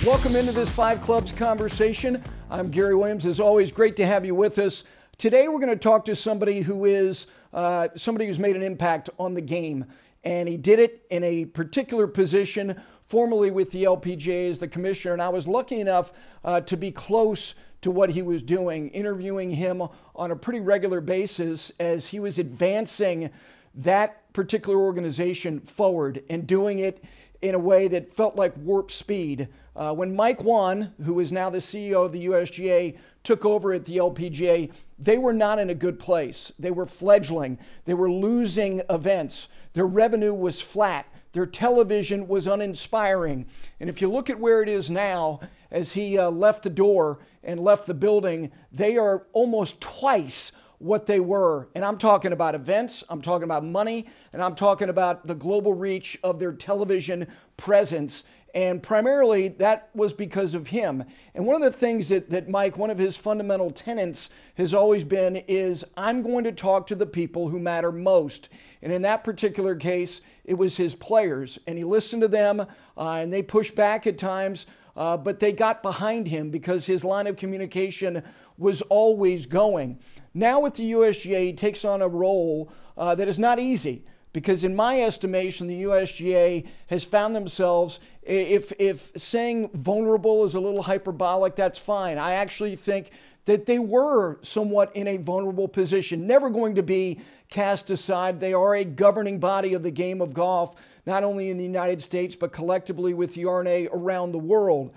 Welcome into this Five Clubs conversation. I'm Gary Williams. As always, great to have you with us. Today, we're going to talk to somebody who is somebody who's made an impact on the game, and he did it in a particular position, formerly with the LPGA as the commissioner. And I was lucky enough to be close to what he was doing, interviewing him on a pretty regular basis as he was advancing that particular organization forward and doing it in a way that felt like warp speed. When Mike Whan, who is now the CEO of the USGA, took over at the LPGA, they were not in a good place. They were fledgling. They were losing events. Their revenue was flat. Their television was uninspiring. And if you look at where it is now, as he left the door and left the building, they are almost twice what they were. And I'm talking about events, I'm talking about money, and I'm talking about the global reach of their television presence. And primarily that was because of him. And one of the things that Mike, one of his fundamental tenets has always been is, I'm going to talk to the people who matter most. And in that particular case, it was his players. And he listened to them, and they pushed back at times, but they got behind him because his line of communication was always going. Now with the USGA, he takes on a role that is not easy, because in my estimation, the USGA has found themselves, if saying vulnerable is a little hyperbolic, that's fine. I actually think that they were somewhat in a vulnerable position, never going to be cast aside. They are a governing body of the game of golf, not only in the United States, but collectively with the R&A around the world.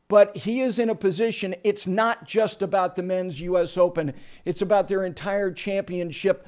But he is in a position, it's not just about the men's U.S. Open. It's about their entire championship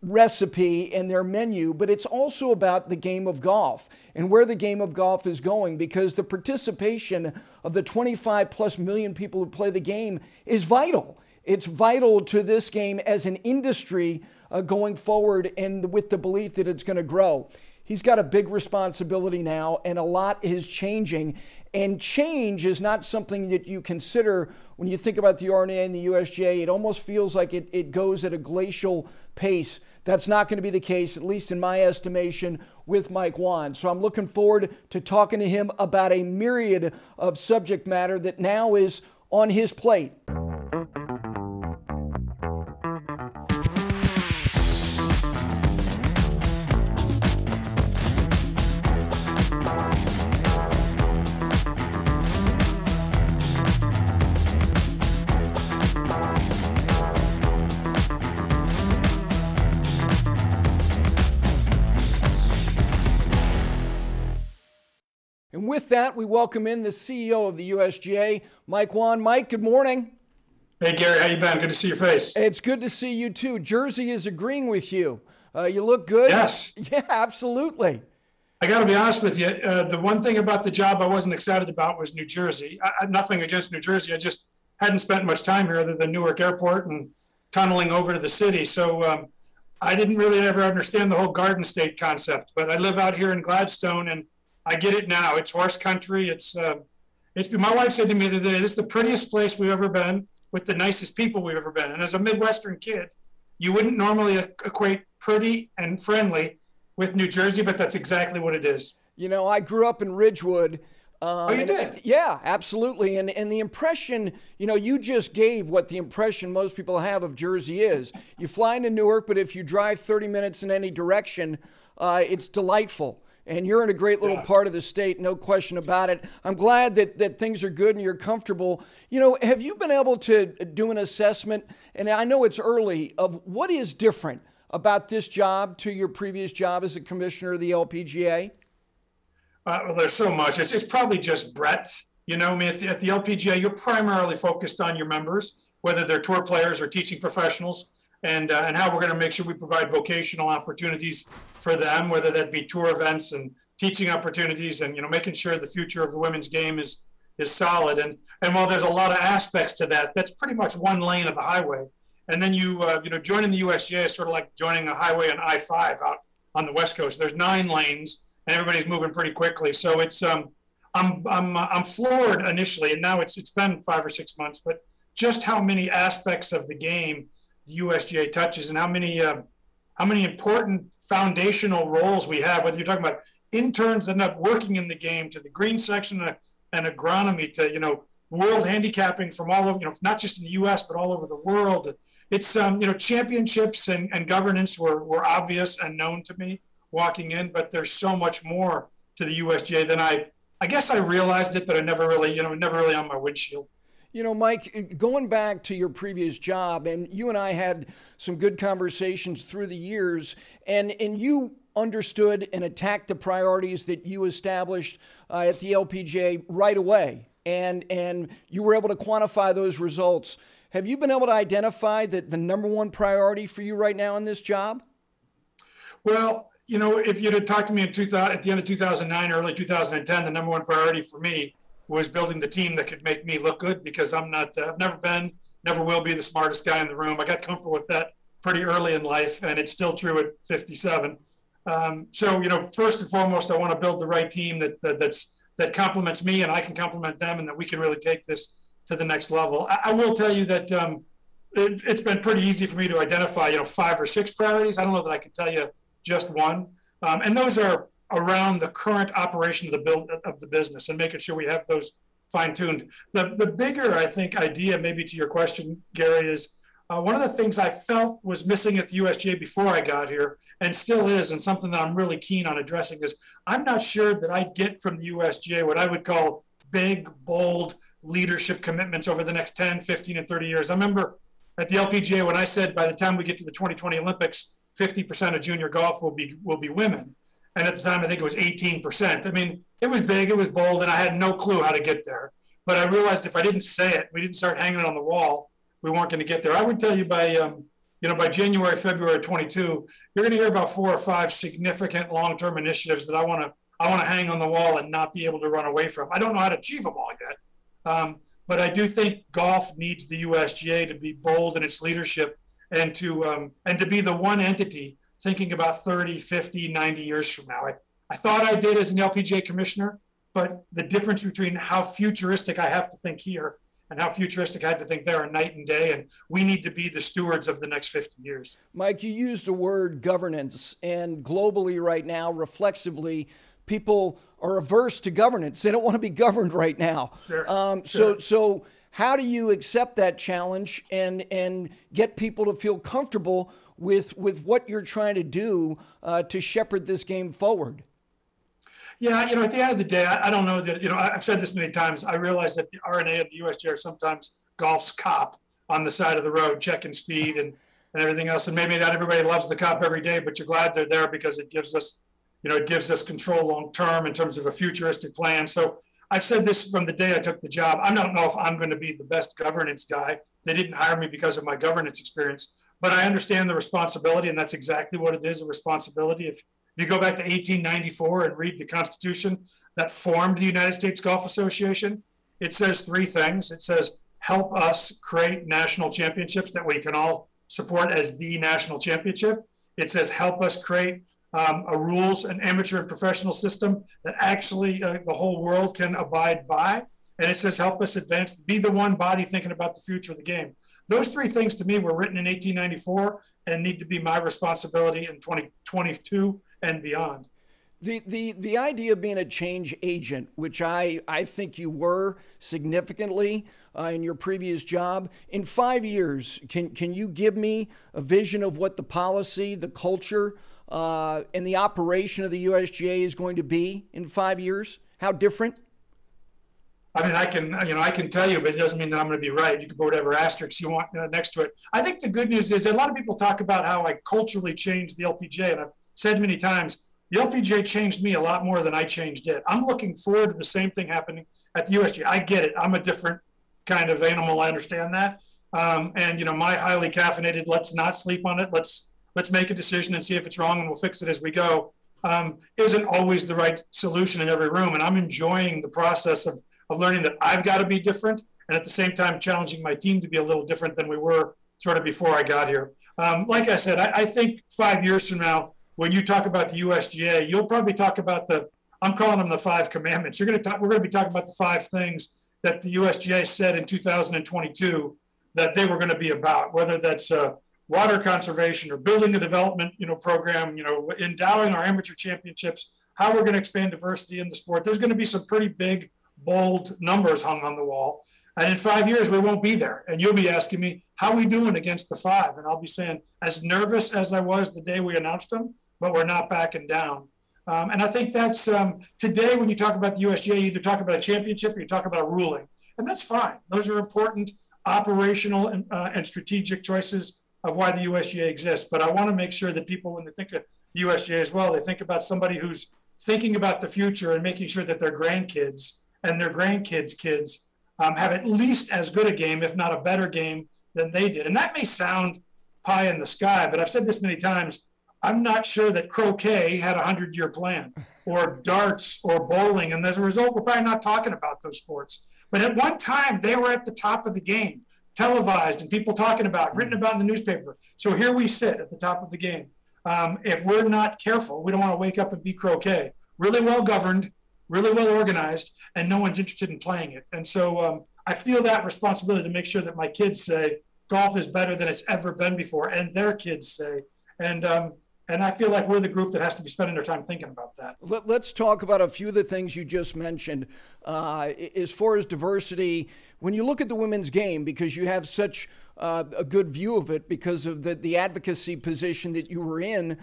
recipe and their menu, but it's also about the game of golf and where the game of golf is going, because the participation of the 25+ million people who play the game is vital. It's vital to this game as an industry going forward, and with the belief that it's going to grow. He's got a big responsibility now, and a lot is changing. And change is not something that you consider when you think about the R&A and the USGA. It almost feels like it goes at a glacial pace. That's not going to be the case, at least in my estimation, with Mike Whan. So I'm looking forward to talking to him about a myriad of subject matter that now is on his plate. And with that, we welcome in the CEO of the USGA, Mike Whan. Mike, good morning. Hey, Gary, how you been? Good to see your face. It's good to see you, too. Jersey is agreeing with you. You look good. Yes. Yeah, absolutely. I got to be honest with you. The one thing about the job I wasn't excited about was New Jersey. Nothing against New Jersey. I just hadn't spent much time here other than Newark Airport and tunneling over to the city. So I didn't really ever understand the whole Garden State concept. But I live out here in Gladstone, and I get it now. It's horse country. It's my wife said to me the other day, this is the prettiest place we've ever been with the nicest people we've ever been. And as a Midwestern kid, you wouldn't normally equate pretty and friendly with New Jersey, but that's exactly what it is. You know, I grew up in Ridgewood. Oh, you did? Yeah, absolutely. And the impression, you know, you just gave what the impression most people have of Jersey is. You fly into Newark, but if you drive 30 minutes in any direction, it's delightful. And you're in a great little part of the state, no question about it. I'm glad that things are good and you're comfortable. You know, have you been able to do an assessment, and I know it's early, of what is different about this job to your previous job as a commissioner of the LPGA? Well, there's so much. It's probably just breadth. You know, I mean, at the LPGA, you're primarily focused on your members, whether they're tour players or teaching professionals, and how we're going to make sure we provide vocational opportunities for them, whether that be tour events and teaching opportunities, and, you know, making sure the future of the women's game is solid. And while there's a lot of aspects to that, that's pretty much one lane of the highway. And then joining the USGA is sort of like joining a highway on I-5 out on the West Coast. There's 9 lanes, and everybody's moving pretty quickly. So it's I'm floored initially, and now it's been 5 or 6 months, but just how many aspects of the game the USGA touches, and how many important foundational roles we have, whether you're talking about interns that end up working in the game, to the green section, and agronomy to, world handicapping from all over, not just in the U.S., but all over the world. It's, championships and governance were obvious and known to me walking in, but there's so much more to the USGA than I guess I realized it, but I never really, never really on my windshield. Mike, going back to your previous job, and you and I had some good conversations through the years, and you understood and attacked the priorities that you established at the LPGA right away, and you were able to quantify those results. Have you been able to identify the number one priority for you right now in this job? Well, if you'd have talked to me at the end of 2009, early 2010, the number one priority for me was building the team that could make me look good, because I'm not, I've never been, never will be the smartest guy in the room. I got comfortable with that pretty early in life, and it's still true at 57. So, first and foremost, I want to build the right team that complements me, and I can complement them, and that we can really take this to the next level. I will tell you that it's been pretty easy for me to identify, 5 or 6 priorities. I don't know that I can tell you just one. And those are around the current operation of the business and making sure we have those fine-tuned. The bigger, I think, idea, maybe to your question, Gary, is one of the things I felt was missing at the USGA before I got here, and still is, and something that I'm really keen on addressing, is I'm not sure that I get from the USGA what I would call big, bold leadership commitments over the next 10, 15, and 30 years. I remember at the LPGA when I said by the time we get to the 2020 Olympics, 50% of junior golf will be women. And at the time, I think it was 18%. I mean, it was big, it was bold, and I had no clue how to get there. But I realized if I didn't say it, we didn't start hanging it on the wall, we weren't going to get there. I would tell you by January, February 22, you're going to hear about 4 or 5 significant long-term initiatives that I want to hang on the wall and not be able to run away from. I don't know how to achieve them all yet. But I do think golf needs the USGA to be bold in its leadership, and to be the one entity thinking about 30, 50, 90 years from now. I thought I did as an LPGA commissioner, but the difference between how futuristic I have to think here and how futuristic I had to think there are night and day, and we need to be the stewards of the next 50 years. Mike, you used the word governance, and globally right now, reflexively, people are averse to governance. They don't want to be governed right now. Sure. So how do you accept that challenge and get people to feel comfortable with what you're trying to do to shepherd this game forward? Yeah, at the end of the day, I don't know that, I've said this many times. I realize that the RNA and the USGA are sometimes golf's cop on the side of the road, checking speed and everything else. And maybe not everybody loves the cop every day, but you're glad they're there because it gives us, control long term in terms of a futuristic plan. So I've said this from the day I took the job. I don't know if I'm going to be the best governance guy. They didn't hire me because of my governance experience, but I understand the responsibility, and that's exactly what it is, a responsibility. If you go back to 1894 and read the Constitution that formed the United States Golf Association, it says 3 things. It says, help us create national championships that we can all support as the national championship. It says, help us create a rules and amateur and professional system that actually the whole world can abide by. And it says, help us advance, be the one body thinking about the future of the game. Those 3 things to me were written in 1894 and need to be my responsibility in 2022 and beyond. The idea of being a change agent, which I think you were significantly in your previous job, in 5 years, can you give me a vision of what the policy, the culture, and the operation of the USGA is going to be in 5 years? How different? I mean, I can tell you, but it doesn't mean that I'm going to be right. You can put whatever asterisks you want next to it. I think the good news is a lot of people talk about how I culturally changed the LPGA, and I've said many times, the LPGA changed me a lot more than I changed it. I'm looking forward to the same thing happening at the USGA. I get it. I'm a different kind of animal. I understand that. And my highly caffeinated, let's not sleep on it. Let's make a decision and see if it's wrong, and we'll fix it as we go. Isn't always the right solution in every room. And I'm enjoying the process of learning that I've got to be different, and at the same time challenging my team to be a little different than we were sort of before I got here. Like I said, I think 5 years from now, when you talk about the USGA, you'll probably talk about I'm calling them the 5 commandments. We're going to be talking about the 5 things that the USGA said in 2022 that they were going to be about, whether that's water conservation or building a development, program, endowing our amateur championships, how we're going to expand diversity in the sport. There's going to be some pretty big, bold numbers hung on the wall. And in 5 years, we won't be there. And you'll be asking me, how are we doing against the five? And I'll be saying, as nervous as I was the day we announced them, but we're not backing down. And I think that's today, when you talk about the USGA, you either talk about a championship or you talk about a ruling. And that's fine. Those are important operational and strategic choices of why the USGA exists. But I want to make sure that people, when they think of the USGA as well, they think about somebody who's thinking about the future and making sure that their grandkids and their grandkids' kids have at least as good a game, if not a better game, than they did. And that may sound pie in the sky, but I've said this many times. I'm not sure that croquet had a 100-year plan, or darts or bowling. And as a result, we're probably not talking about those sports. But at one time, they were at the top of the game, televised and people talking about, written about in the newspaper. So here we sit at the top of the game. If we're not careful, we don't want to wake up and be croquet. Really well governed, really well organized, and no one's interested in playing it. And so I feel that responsibility to make sure that my kids say golf is better than it's ever been before, and their kids say. And I feel like we're the group that has to be spending their time thinking about that. Let's talk about a few of the things you just mentioned. As far as diversity, when you look at the women's game, because you have such a good view of it because of the advocacy position that you were in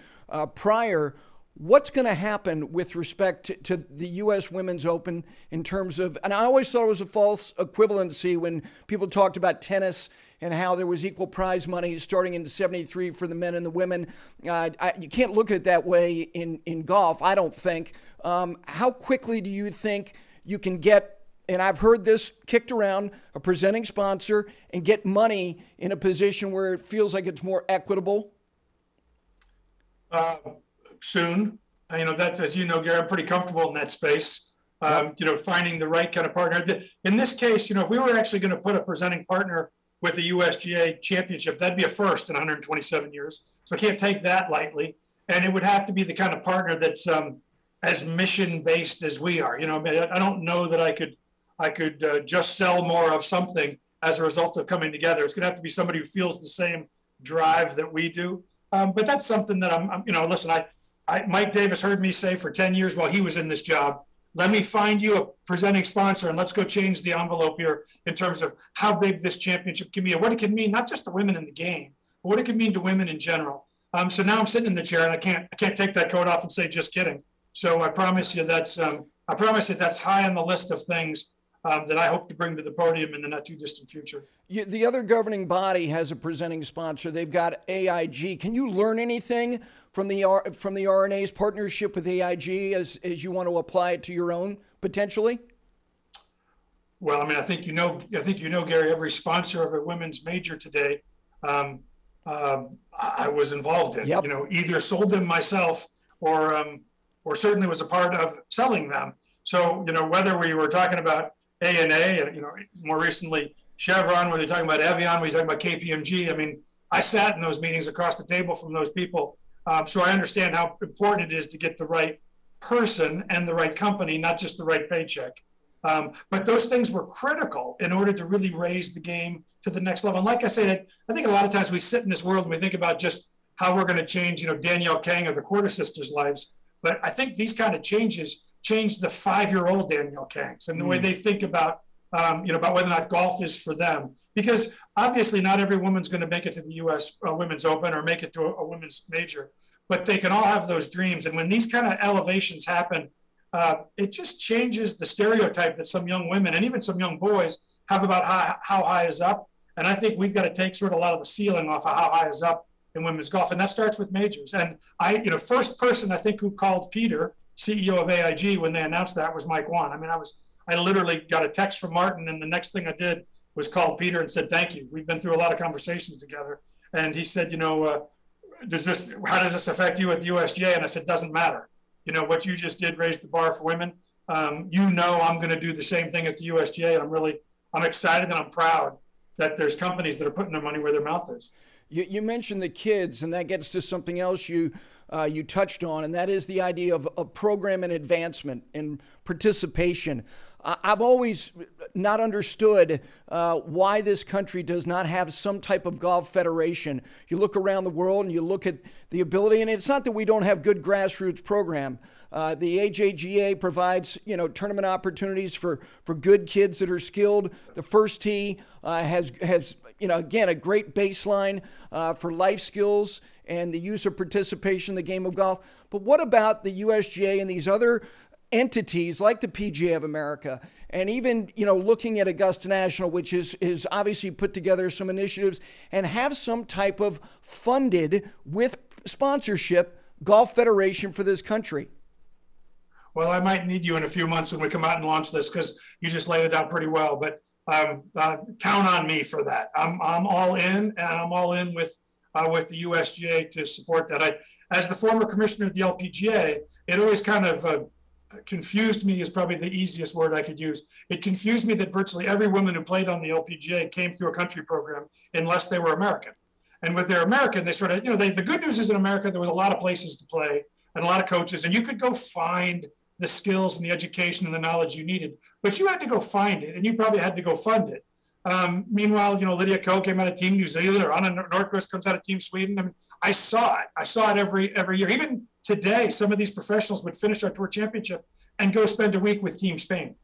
prior, what's going to happen with respect to the U.S. Women's Open in terms of, and I always thought it was a false equivalency when people talked about tennis and how there was equal prize money starting in '73 for the men and the women. You can't look at it that way in golf, I don't think. How quickly do you think you can get, and I've heard this kicked around, a presenting sponsor and get money in a position where it feels like it's more equitable? Soon. That's, as you know, Gary, I'm pretty comfortable in that space. Finding the right kind of partner. In this case, if we were actually going to put a presenting partner with a USGA championship, that'd be a first in 127 years. So I can't take that lightly. And it would have to be the kind of partner that's as mission-based as we are. I don't know that I could just sell more of something as a result of coming together. It's going to have to be somebody who feels the same drive that we do. But that's something that listen, Mike Davis heard me say for 10 years while he was in this job, let me find you a presenting sponsor and let's go change the envelope here in terms of how big this championship can be and what it can mean, not just to women in the game, but what it can mean to women in general. So now I'm sitting in the chair and I can't take that coat off and say, just kidding. So I promise you that's high on the list of things that I hope to bring to the podium in the not too distant future. The other governing body has a presenting sponsor. They've got AIG. Can you learn anything from the RNA's partnership with AIG as you want to apply it to your own potentially? Well, I think you know, Gary, every sponsor of a women's major today, I was involved in. Yep. Either sold them myself or certainly was a part of selling them. So whether we were talking about ANA, more recently Chevron, whether you're talking about Evian, whether you're talking about KPMG. I sat in those meetings across the table from those people. So I understand how important it is to get the right person and the right company, not just the right paycheck. But those things were critical in order to really raise the game to the next level. And like I said, I think a lot of times we sit in this world and we think about just how we're going to change, Danielle Kang or the Quarter Sisters' lives. But I think these kind of changes change the 5-year-old Danielle Kangs and the way they think about about whether or not golf is for them. Because obviously not every woman's going to make it to the U.S. Women's Open or make it to a women's major, but they can all have those dreams. And when these kind of elevations happen, it just changes the stereotype that some young women and even some young boys have about how high is up. And I think we've got to take sort of a lot of the ceiling off of how high is up in women's golf. And that starts with majors. And first person I think who called Peter, CEO of AIG, when they announced that was Mike Whan. I literally got a text from Martin, and the next thing I did was call Peter and said, thank you. We've been through a lot of conversations together. And he said, how does this affect you at the USGA? And I said, doesn't matter. What you just did raised the bar for women. I'm going to do the same thing at the USGA. And I'm excited and I'm proud that there's companies that are putting their money where their mouth is. You mentioned the kids, and that gets to something else you touched on, and that is the idea of program and advancement and participation. I've always not understood why this country does not have some type of golf federation. You look around the world and you look at the ability, and it's not that we don't have good grassroots program. The AJGA provides, tournament opportunities for good kids that are skilled. The First Tee has again, a great baseline for life skills and the use of participation in the game of golf. But what about the USGA and these other entities like the PGA of America, and even, looking at Augusta National, which is obviously put together some initiatives and have some type of funded with sponsorship golf federation for this country? Well, I might need you in a few months when we come out and launch this, because you just laid it out pretty well. But count on me for that. I'm all in, and I'm all in with the USGA to support that. As the former commissioner of the LPGA, it always kind of confused me, is probably the easiest word I could use. It confused me that virtually every woman who played on the LPGA came through a country program unless they were American. And with their American, they sort of, the good news is in America, there was a lot of places to play and a lot of coaches, and you could go find the skills and the education and the knowledge you needed, but you had to go find it, and you probably had to go fund it. Meanwhile, Lydia Ko came out of Team New Zealand, or Anna Nordqvist comes out of Team Sweden. I mean, I saw it every year. Even today, some of these professionals would finish our tour championship and go spend a week with Team Spain.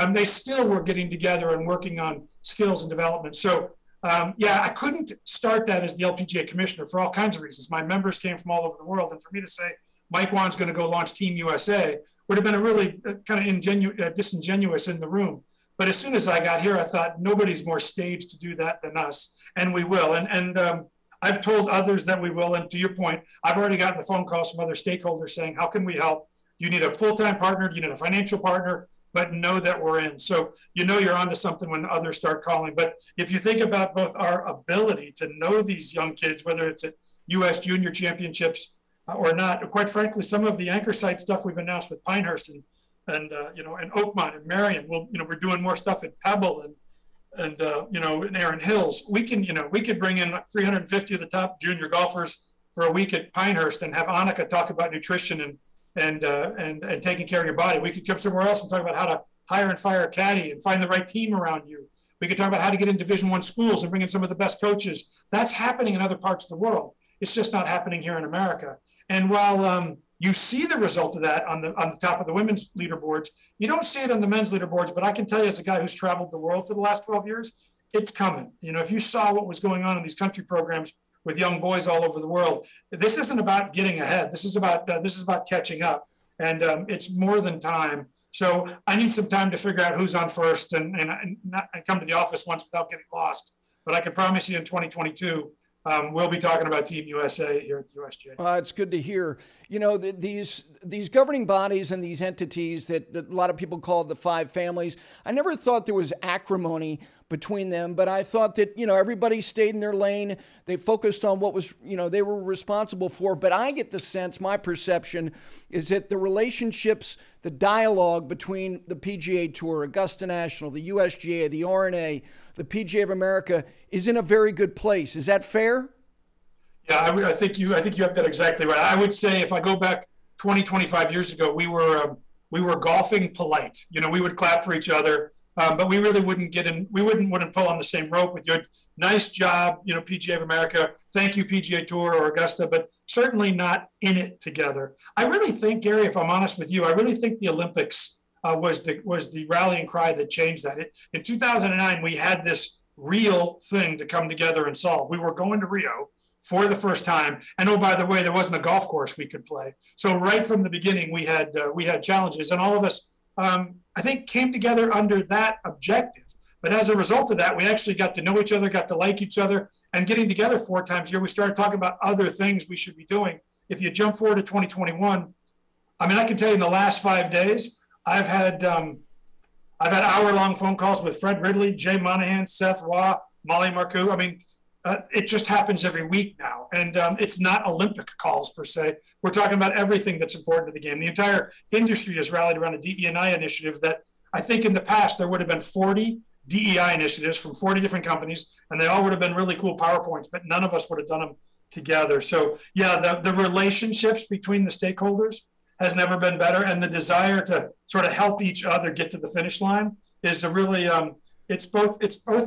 They still were getting together and working on skills and development. So, I couldn't start that as the LPGA commissioner for all kinds of reasons. My members came from all over the world, and for me to say Mike Whan's going to go launch Team USA would have been a really kind of disingenuous in the room. But as soon as I got here, I thought nobody's more staged to do that than us, and we will. And I've told others that we will. And to your point, I've already gotten the phone calls from other stakeholders saying, how can we help? You need a full-time partner, you need a financial partner, but know that we're in. So you're onto something when others start calling. But if you think about both our ability to know these young kids, whether it's at U.S. Junior Championships or not, quite frankly, some of the anchor site stuff we've announced with Pinehurst and Oakmont and Marion, we're doing more stuff at Pebble and in Erin Hills. We could bring in 350 of the top junior golfers for a week at Pinehurst and have Annika talk about nutrition and taking care of your body. We could come somewhere else and talk about how to hire and fire a caddy and find the right team around you. We could talk about how to get in Division I schools and bring in some of the best coaches. That's happening in other parts of the world. It's just not happening here in America. And while you see the result of that on the top of the women's leaderboards, you don't see it on the men's leaderboards. But I can tell you, as a guy who's traveled the world for the last 12 years, it's coming. If you saw what was going on in these country programs with young boys all over the world, this isn't about getting ahead. This is about catching up, and it's more than time. So I need some time to figure out who's on first and come to the office once without getting lost. But I can promise you in 2022. We'll be talking about Team USA here at the USGA. It's good to hear. These governing bodies and these entities that a lot of people call the five families, I never thought there was acrimony between them, but I thought that, everybody stayed in their lane. They focused on what was, they were responsible for. But I get the sense, my perception is that the relationships, the dialogue between the PGA Tour, Augusta National, the USGA, the RNA, the PGA of America is in a very good place. Is that fair? Yeah, I think you have that exactly right. I would say if I go back 20, 25 years ago, we were golfing polite. We would clap for each other, but we really wouldn't get in. We wouldn't pull on the same rope with you. Nice job, PGA of America. Thank you, PGA Tour or Augusta, but certainly not in it together. I really think, Gary, if I'm honest with you, I really think the Olympics was the rallying cry that changed that. In 2009, we had this real thing to come together and solve. We were going to Rio for the first time. And oh, by the way, there wasn't a golf course we could play. So right from the beginning, we had challenges, and all of us, I think, came together under that objective. But as a result of that, we actually got to know each other, got to like each other, and getting together 4 times a year, we started talking about other things we should be doing. If you jump forward to 2021, I can tell you in the last 5 days, I've had hour-long phone calls with Fred Ridley, Jay Monahan, Seth Waugh, Molly Marcoux. It just happens every week now. And it's not Olympic calls per se. We're talking about everything that's important to the game. The entire industry has rallied around a DE&I initiative that I think in the past there would have been 40 DEI initiatives from 40 different companies, and they all would have been really cool PowerPoints, but none of us would have done them together. So yeah, the relationships between the stakeholders has never been better. And the desire to sort of help each other get to the finish line is a really, it's both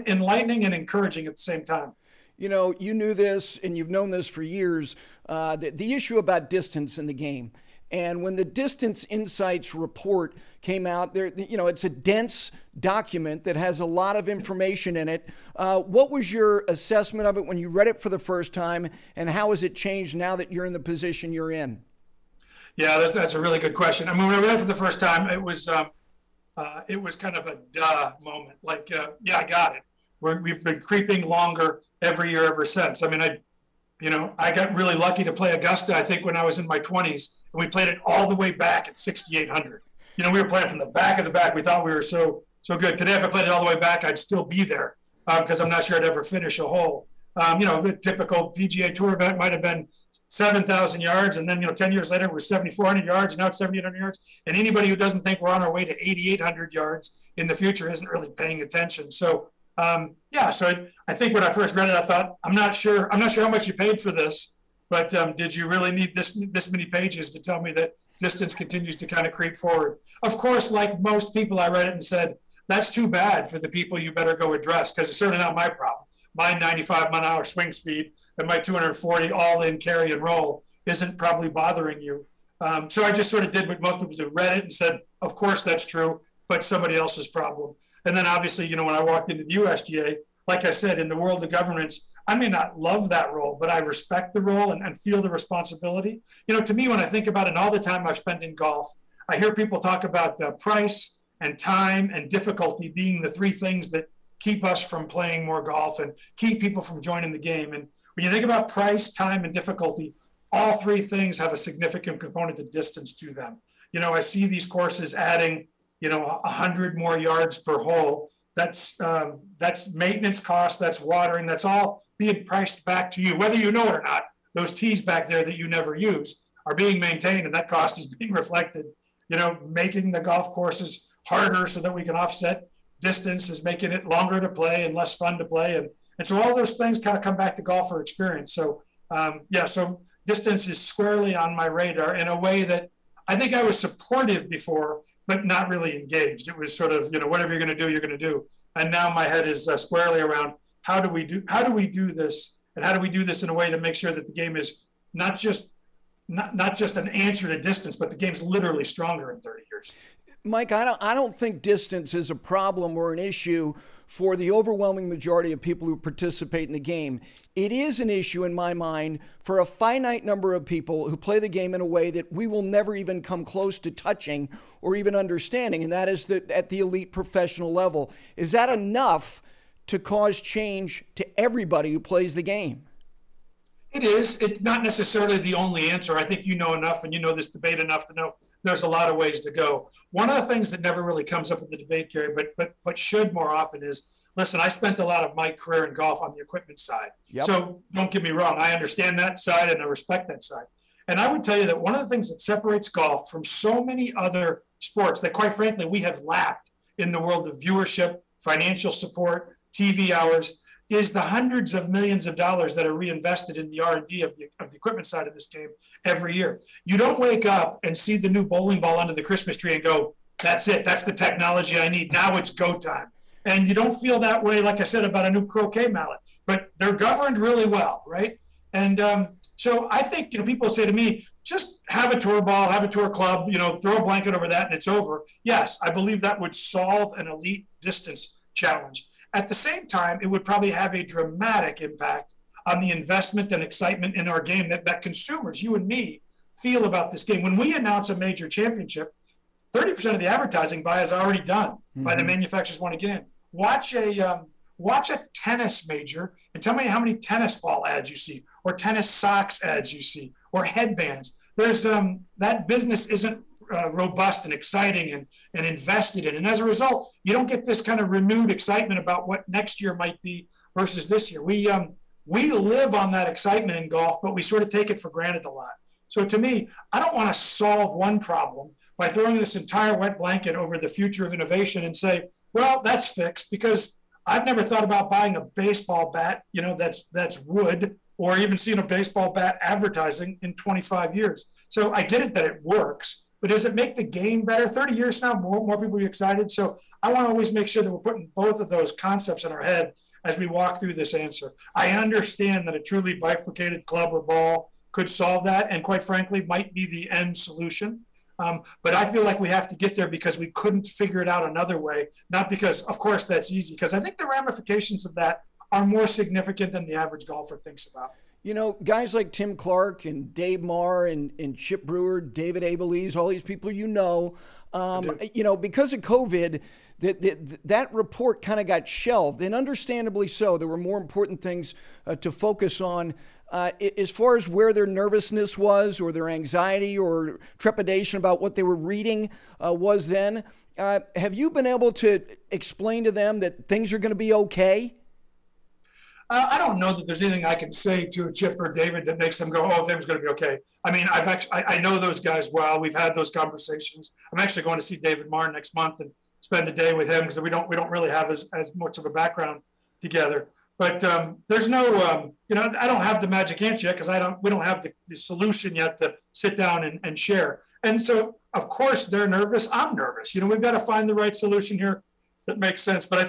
enlightening and encouraging at the same time. You know, you knew this and you've known this for years, the issue about distance in the game. And when the Distance Insights report came out, there, you know, it's a dense document that has a lot of information in it. What was your assessment of it when you read it for the first time, and how has it changed now that you're in the position you're in? Yeah, that's a really good question. I mean, when I read it for the first time, it was kind of a duh moment. Like, yeah, I got it. We've been creeping longer every year ever since. I mean, I got really lucky to play Augusta, I think, when I was in my 20s, and we played it all the way back at 6,800. You know, we were playing from the back of the back. We thought we were so good. Today, if I played it all the way back, I'd still be there because I'm not sure I'd ever finish a hole. You know, a typical PGA Tour event might have been 7,000 yards, and then, 10 years later, it was 7,400 yards, and now it's 7,800 yards. And anybody who doesn't think we're on our way to 8,800 yards in the future isn't really paying attention. So, so I think when I first read it, I thought, I'm not sure how much you paid for this, but did you really need this many pages to tell me that distance continues to kind of creep forward? Of course, like most people, I read it and said, that's too bad for the people you better go address, because it's certainly not my problem. My 95-mile-an-hour swing speed and my 240 all-in carry and roll isn't probably bothering you. So I just sort of did what most people do, read it and said, of course that's true, but somebody else's problem. And then obviously, when I walked into the USGA, like I said, in the world of governance, I may not love that role, but I respect the role and feel the responsibility. To me, when I think about it, and all the time I've spent in golf, I hear people talk about price and time and difficulty being the three things that keep us from playing more golf and keep people from joining the game. And when you think about price, time, and difficulty, all three things have a significant component of distance to them. I see these courses adding, 100 more yards per hole. That's maintenance costs, that's watering, that's all being priced back to you, whether you know it or not. Those tees back there that you never use are being maintained, and that cost is being reflected. Making the golf courses harder so that we can offset distance is making it longer to play and less fun to play. And so all those things kind of come back to golfer experience. So, so distance is squarely on my radar in a way that I think I was supportive before, but not really engaged. It was sort of, whatever you're going to do, you're going to do. And now my head is squarely around how do we do this, and how do we do this in a way to make sure that the game is not just an answer to distance, but the game's literally stronger in 30 years. Mike, I don't think distance is a problem or an issue for the overwhelming majority of people who participate in the game. It is an issue in my mind for a finite number of people who play the game in a way that we will never even come close to touching or even understanding, and that is at the elite professional level. Is that enough to cause change to everybody who plays the game? It is. It's not necessarily the only answer. I think you know enough, and you know this debate enough to know there's a lot of ways to go. One of the things that never really comes up in the debate, Gary, but should more often is, listen, I spent a lot of my career in golf on the equipment side. Yep. So don't get me wrong. I understand that side and I respect that side. And I would tell you that one of the things that separates golf from so many other sports that, quite frankly, we have lacked in the world of viewership, financial support, TV hours, is the hundreds of millions of dollars that are reinvested in the R&D of the equipment side of this game every year. You don't wake up and see the new bowling ball under the Christmas tree and go, that's it, that's the technology I need, now it's go time. And you don't feel that way, like I said, about a new croquet mallet, but they're governed really well, right? And so I think, people say to me, just have a tour ball, have a tour club, throw a blanket over that and it's over. Yes, I believe that would solve an elite distance challenge. At the same time, it would probably have a dramatic impact on the investment and excitement in our game that consumers, you and me, feel about this game. When we announce a major championship, 30% of the advertising buy is already done by the manufacturers want to get in. Watch a tennis major and tell me how many tennis ball ads you see, or tennis socks ads you see, or headbands. There's that business isn't robust and exciting and invested in. And as a result, you don't get this kind of renewed excitement about what next year might be versus this year. We live on that excitement in golf, but we sort of take it for granted a lot. So to me, I don't want to solve one problem by throwing this entire wet blanket over the future of innovation and say, well, that's fixed, because I've never thought about buying a baseball bat, that's wood, or even seen a baseball bat advertising in 25 years. So I get it that it works, but does it make the game better? 30 years from now, more people will be excited. So I want to always make sure that we're putting both of those concepts in our head as we walk through this answer. I understand that a truly bifurcated club or ball could solve that, and quite frankly, might be the end solution. But I feel like we have to get there because we couldn't figure it out another way, not because, of course, that's easy, because I think the ramifications of that are more significant than the average golfer thinks about. You know, guys like Tim Clark and Dave Marr and Chip Brewer, David Abelese, all these people you know, because of COVID, that report kind of got shelved, and understandably so. There were more important things to focus on. As far as where their nervousness was, or their anxiety or trepidation about what they were reading was then, have you been able to explain to them that things are going to be okay? I don't know that there's anything I can say to Chip or David that makes them go, "Oh, things are going to be okay." I mean, I know those guys well. We've had those conversations. I'm actually going to see David Marr next month and spend a day with him because we don't really have as much of a background together. But there's no, I don't have the magic answer yet because we don't have the solution yet to sit down and share. And so, of course, they're nervous. I'm nervous. We've got to find the right solution here that makes sense. But I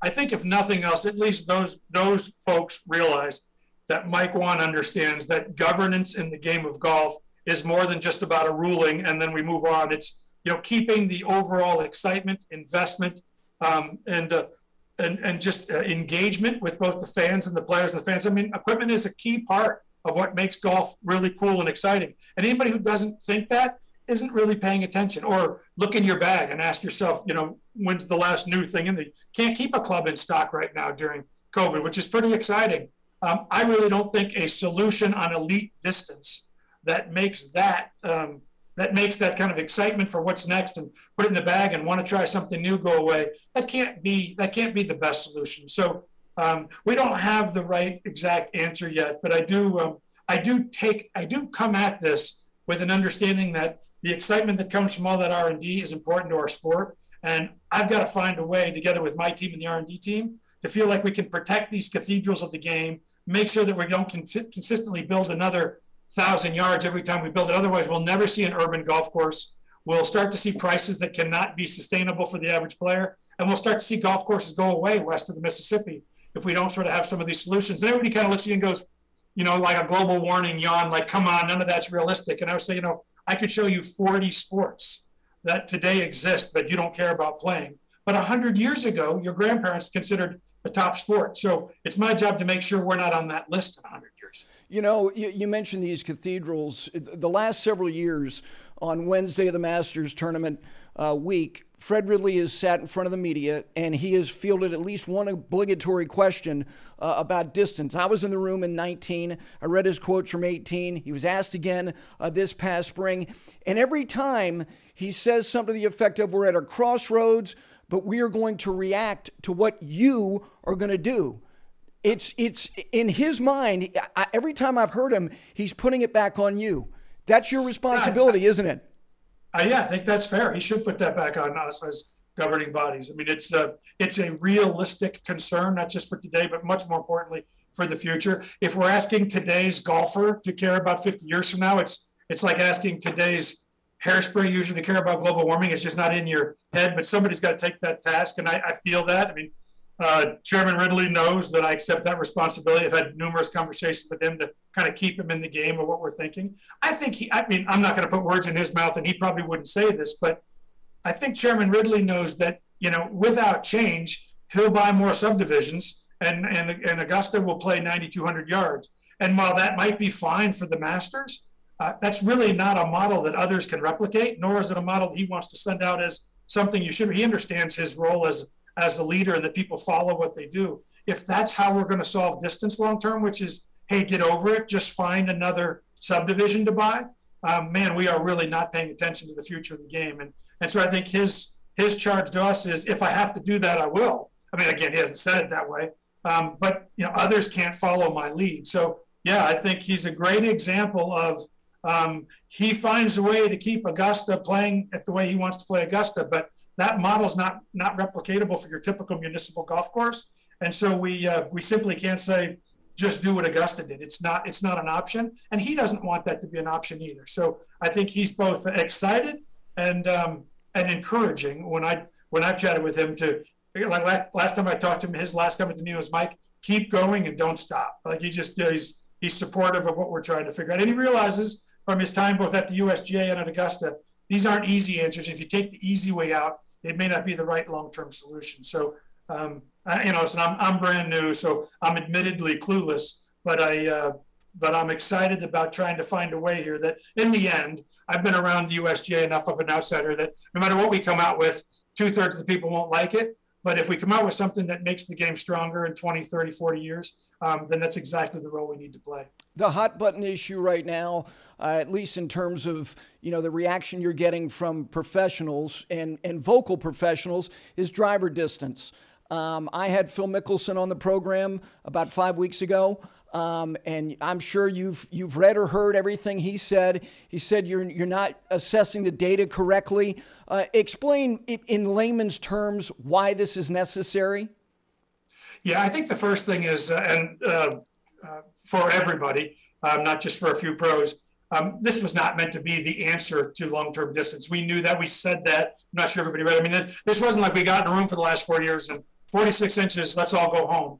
think if nothing else, at least those folks realize that Mike Whan understands that governance in the game of golf is more than just about a ruling and then we move on. It's keeping the overall excitement, investment, and just engagement with both the fans and the players and the fans. I mean, equipment is a key part of what makes golf really cool and exciting. And anybody who doesn't think that isn't really paying attention. Or look in your bag and ask yourself, when's the last new thing in there? You can't keep a club in stock right now during COVID, which is pretty exciting. I really don't think a solution on elite distance that makes that kind of excitement for what's next and put it in the bag and want to try something new go away. That can't be the best solution. So we don't have the right exact answer yet, but I do come at this with an understanding that the excitement that comes from all that R&D is important to our sport. And I've got to find a way, together with my team and the R&D team, to feel like we can protect these cathedrals of the game, make sure that we don't consistently build another 1,000 yards every time we build it. Otherwise, we'll never see an urban golf course. We'll start to see prices that cannot be sustainable for the average player. And we'll start to see golf courses go away west of the Mississippi if we don't sort of have some of these solutions. And everybody kind of looks at you and goes, like a global warning yawn, like, come on, none of that's realistic. And I would say, I could show you 40 sports that today exist, but you don't care about playing. But 100 years ago, your grandparents considered a top sport. So it's my job to make sure we're not on that list in 100 years. You mentioned these cathedrals. The last several years, on Wednesday of the Masters tournament week, Fred Ridley has sat in front of the media and he has fielded at least one obligatory question about distance. I was in the room in 19. I read his quotes from 18. He was asked again this past spring. And every time he says something to the effect of, we're at a crossroads, but we are going to react to what you are going to do. It's in his mind, every time I've heard him, he's putting it back on you. That's your responsibility, isn't it? Yeah, I think that's fair. He should put that back on us as governing bodies. I mean, it's a realistic concern, not just for today, but much more importantly for the future. If we're asking today's golfer to care about 50 years from now, it's like asking today's hairspray user to care about global warming. It's just not in your head, but somebody's got to take that task, and I feel that. I mean, Chairman Ridley knows that I accept that responsibility. I've had numerous conversations with him to kind of keep him in the game of what we're thinking. I'm not going to put words in his mouth, and he probably wouldn't say this, but I think Chairman Ridley knows that, without change, he'll buy more subdivisions and Augusta will play 9,200 yards. And while that might be fine for the Masters, that's really not a model that others can replicate, nor is it a model that he wants to send out as something you should. He understands his role as a leader and that people follow what they do. If that's how we're going to solve distance long-term, which is, hey, get over it, just find another subdivision to buy, man, we are really not paying attention to the future of the game. And so I think his charge to us is, if I have to do that, I will. I mean, again, he hasn't said it that way, but others can't follow my lead. So yeah, I think he's a great example of he finds a way to keep Augusta playing at the way he wants to play Augusta, but that model's not replicatable for your typical municipal golf course. And so we simply can't say, just do what Augusta did. It's not an option, and he doesn't want that to be an option either. So I think he's both excited and encouraging when I've chatted with him to, like last time I talked to him, his last comment to me was, Mike, keep going and don't stop. Like he's supportive of what we're trying to figure out. And he realizes from his time both at the USGA and at Augusta, these aren't easy answers. If you take the easy way out, it may not be the right long-term solution. So, so I'm brand new, so I'm admittedly clueless, but I'm excited about trying to find a way here that in the end, I've been around the USGA enough of an outsider that no matter what we come out with, 2/3 of the people won't like it. But if we come out with something that makes the game stronger in 20, 30, 40 years, then that's exactly the role we need to play. The hot button issue right now, at least in terms of, the reaction you're getting from professionals and vocal professionals, is driver distance. I had Phil Mickelson on the program about 5 weeks ago, and I'm sure you've read or heard everything he said. He said you're not assessing the data correctly. Explain in layman's terms why this is necessary. Yeah, I think the first thing is, for everybody, not just for a few pros, this was not meant to be the answer to long-term distance. We knew that. We said that. I'm not sure everybody read. I mean, this wasn't like we got in a room for the last 4 years and 46 inches, let's all go home.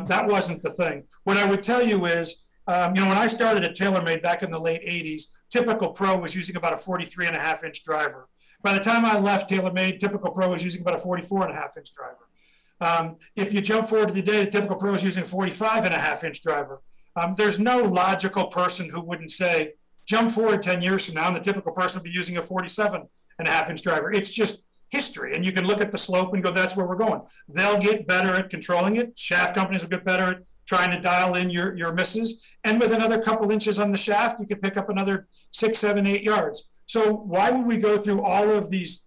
That wasn't the thing. What I would tell you is, when I started at TaylorMade back in the late 80s, typical pro was using about a 43.5-inch driver. By the time I left TaylorMade, typical pro was using about a 44.5-inch driver. If you jump forward to today, the typical pro is using a 45.5-inch driver. There's no logical person who wouldn't say, jump forward 10 years from now, and the typical person would be using a 47.5-inch driver. It's just history. And you can look at the slope and go, that's where we're going. They'll get better at controlling it. Shaft companies will get better at trying to dial in your misses. And with another couple inches on the shaft, you can pick up another 6, 7, 8 yards. So why would we go through all of this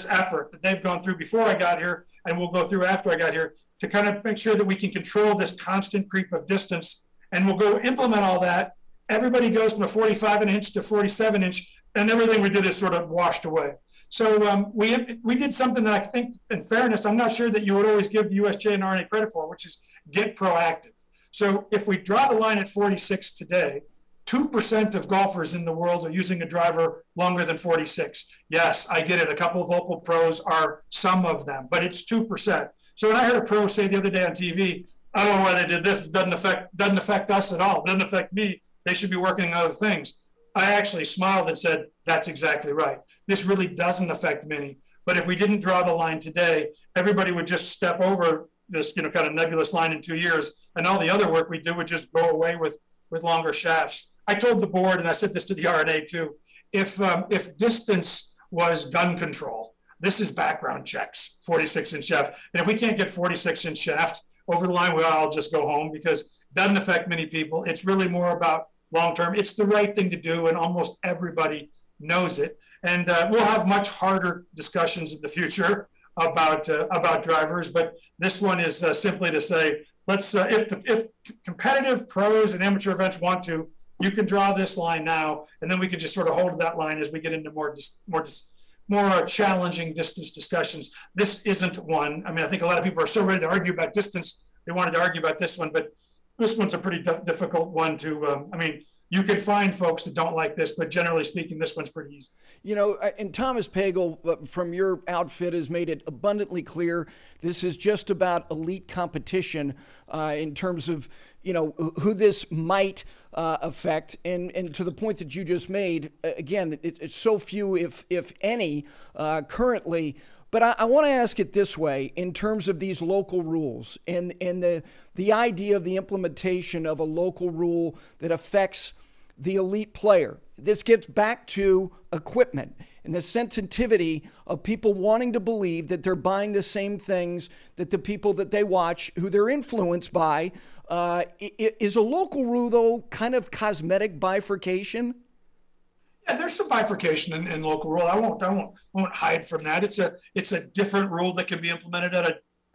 effort that they've gone through before I got here, and we'll go through after I got here, to kind of make sure that we can control this constant creep of distance, and we'll go implement all that. Everybody goes from a 45-inch to 47-inch, and everything we did is sort of washed away. So we did something that I think, in fairness, I'm not sure that you would always give the USGA and RNA credit for, which is get proactive. So if we draw the line at 46 today, 2% of golfers in the world are using a driver longer than 46. Yes, I get it. A couple of vocal pros are some of them, but it's 2%. So when I heard a pro say the other day on TV, I don't know why they did this, it doesn't affect us at all. It doesn't affect me. They should be working on other things. I actually smiled and said, that's exactly right. This really doesn't affect many. But if we didn't draw the line today, everybody would just step over this, kind of nebulous line in 2 years, and all the other work we do would just go away with longer shafts. I told the board, and I said this to the RNA too, if distance was gun control, this is background checks, 46-inch shaft. And if we can't get 46-inch shaft over the line, well, I'll just go home, because it doesn't affect many people. It's really more about long-term. It's the right thing to do, and almost everybody knows it. And we'll have much harder discussions in the future about drivers, but this one is simply to say, let's if competitive pros and amateur events want to, you can draw this line now, and then we can just sort of hold that line as we get into more challenging distance discussions. This isn't one. I mean, I think a lot of people are so ready to argue about distance, they wanted to argue about this one, but this one's a pretty difficult one to, you can find folks that don't like this, but generally speaking, this one's pretty easy. And Thomas Pagel from your outfit has made it abundantly clear this is just about elite competition in terms of, who this might affect. And to the point that you just made, again, it's so few, if any, currently. But I want to ask it this way, in terms of these local rules and the idea of the implementation of a local rule that affects the elite player. This gets back to equipment and the sensitivity of people wanting to believe that they're buying the same things that the people that they watch, who they're influenced by. Is a local rule, though, kind of cosmetic bifurcation? Yeah, there's some bifurcation in local rule. I won't hide from that. It's a different rule that can be implemented at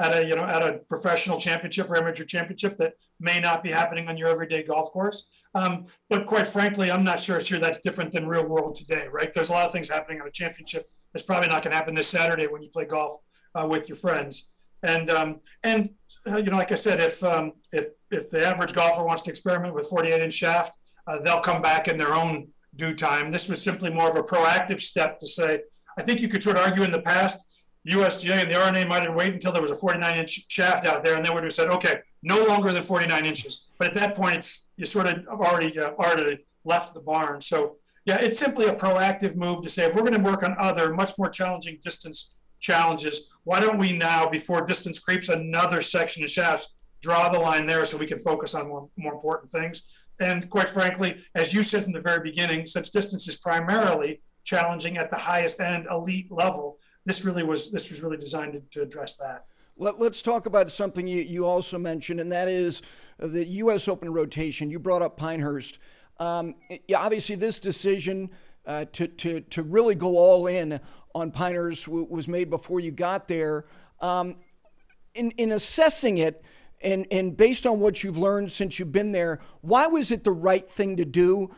a professional championship or amateur championship that may not be happening on your everyday golf course. But quite frankly, I'm not sure that's different than real world today, right? There's a lot of things happening on a championship that's probably not going to happen this Saturday when you play golf with your friends. Like I said, if the average golfer wants to experiment with 48-inch shaft, they'll come back in their own due time. This was simply more of a proactive step to say, I think you could sort of argue in the past, the USGA and the RNA might have waited until there was a 49-inch shaft out there, and they would have said, okay, no longer than 49 inches. But at that point, you sort of already left the barn. So yeah, it's simply a proactive move to say, if we're going to work on other much more challenging distance challenges, why don't we now, before distance creeps another section of shafts, draw the line there so we can focus on more important things. And quite frankly, as you said in the very beginning, since distance is primarily challenging at the highest end elite level, this was really designed to address that. Let's talk about something you also mentioned, and that is the U.S. Open rotation. You brought up Pinehurst. Obviously, this decision to really go all in on Pinehurst was made before you got there. In assessing it, and based on what you've learned since you've been there, why was it the right thing to do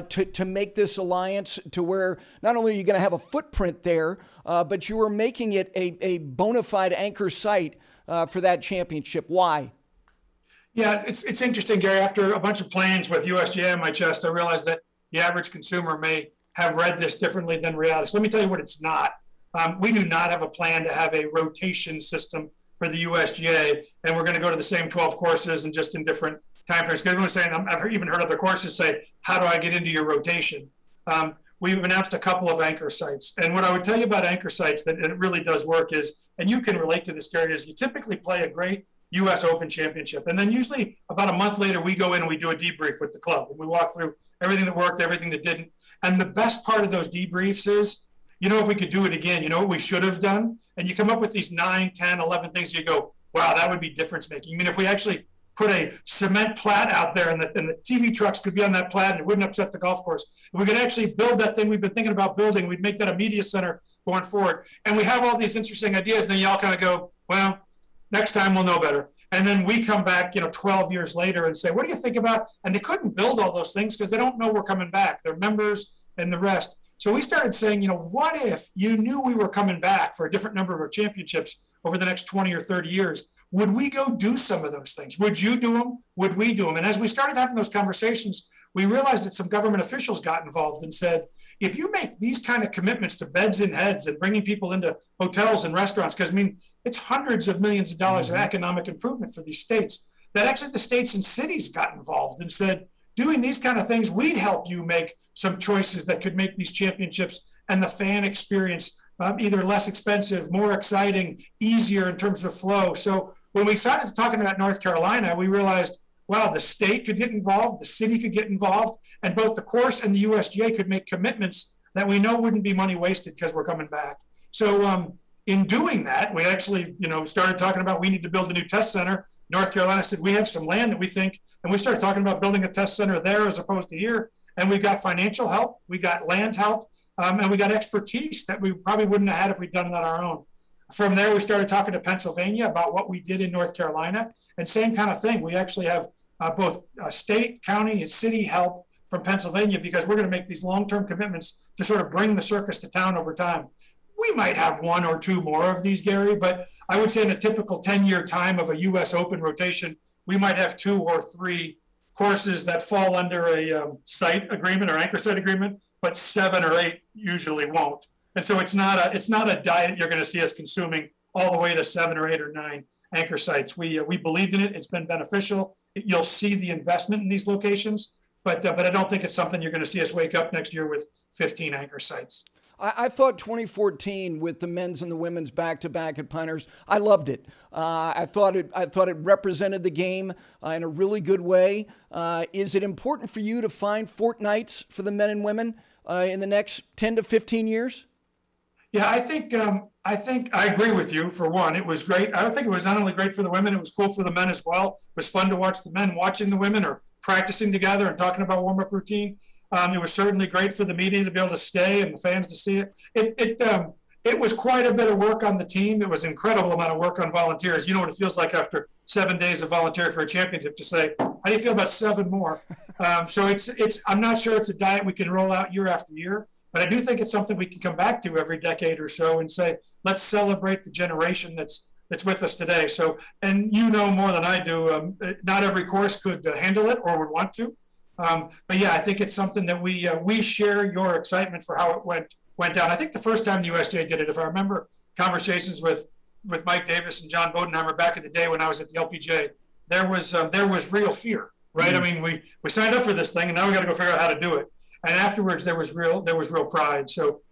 to make this alliance to where not only are you going to have a footprint there, but you were making it a bona fide anchor site for that championship? Why? Yeah, it's interesting, Gary. After a bunch of planes with USGA on my chest, I realized that the average consumer may have read this differently than reality. So let me tell you what it's not. We do not have a plan to have a rotation system for the USGA, and we're going to go to the same 12 courses and just in different time frames. Because everyone's saying, I've even heard other courses say, how do I get into your rotation? We've announced a couple of anchor sites. And what I would tell you about anchor sites that it really does work is, and you can relate to this, Gary, is you typically play a great U.S. Open championship. And then usually about a month later, we go in and we do a debrief with the club. And we walk through everything that worked, everything that didn't. And the best part of those debriefs is, if we could do it again, what we should have done? And you come up with these 9, 10, 11 things. You go, wow, that would be difference making. I mean, if we actually put a cement plat out there and the TV trucks could be on that plat and it wouldn't upset the golf course. If we could actually build that thing we've been thinking about building, we'd make that a media center going forward. And we have all these interesting ideas. And then you all kind of go, well, next time we'll know better. And then we come back, 12 years later and say, what do you think about? And they couldn't build all those things because they don't know we're coming back. They're members and the rest. So we started saying, what if you knew we were coming back for a different number of championships over the next 20 or 30 years? Would we go do some of those things? Would you do them? Would we do them? And as we started having those conversations, we realized that some government officials got involved and said, if you make these kind of commitments to beds and heads and bringing people into hotels and restaurants, because it's hundreds of millions of dollars of economic improvement for these states, that actually the states and cities got involved and said, doing these kind of things, we'd help you make some choices that could make these championships and the fan experience either less expensive, more exciting, easier in terms of flow. So when we started talking about North Carolina, we realized, wow, the state could get involved, the city could get involved, and both the course and the USGA could make commitments that we know wouldn't be money wasted because we're coming back. So in doing that, we actually, started talking about we need to build a new test center. North Carolina said, we have some land that we think, and we started talking about building a test center there as opposed to here. And we got financial help, we got land help, and we got expertise that we probably wouldn't have had if we'd done it on our own. From there, we started talking to Pennsylvania about what we did in North Carolina, and same kind of thing. We actually have both state, county, and city help from Pennsylvania because we're going to make these long-term commitments to sort of bring the circus to town over time. We might have 1 or 2 more of these, Gary, but I would say in a typical 10-year time of a U.S. Open rotation, we might have 2 or 3 courses that fall under a site agreement or anchor site agreement, but 7 or 8 usually won't. And so it's not a diet you're going to see us consuming all the way to 7 or 8 or 9 anchor sites. We believed in it. It's been beneficial. You'll see the investment in these locations, but I don't think it's something you're going to see us wake up next year with 15 anchor sites. I thought 2014 with the men's and the women's back-to-back at Pinehurst, I loved it. I thought it represented the game in a really good way. Is it important for you to find fortnights for the men and women in the next 10 to 15 years? Yeah, I think I agree with you. For one, it was great. I think it was not only great for the women, it was cool for the men as well. It was fun to watch the men watching the women or practicing together and talking about warm-up routine. It was certainly great for the media to be able to stay and the fans to see it. It was quite a bit of work on the team. It was an incredible amount of work on volunteers. You know what it feels like after 7 days of volunteer for a championship to say, how do you feel about 7 more? So I'm not sure it's a diet we can roll out year after year, but I do think it's something we can come back to every decade or so and say, let's celebrate the generation that's that's with us today. So, and you know more than I do, not every course could handle it or would want to. But yeah, I think it's something that we share your excitement for how it went down. I think the first time the USGA did it, if I remember conversations with Mike Davis and John Bodenheimer back in the day when I was at the LPGA, there was real fear, right? Mm-hmm. I mean, we signed up for this thing, and now we got to go figure out how to do it. And afterwards, there was real pride. So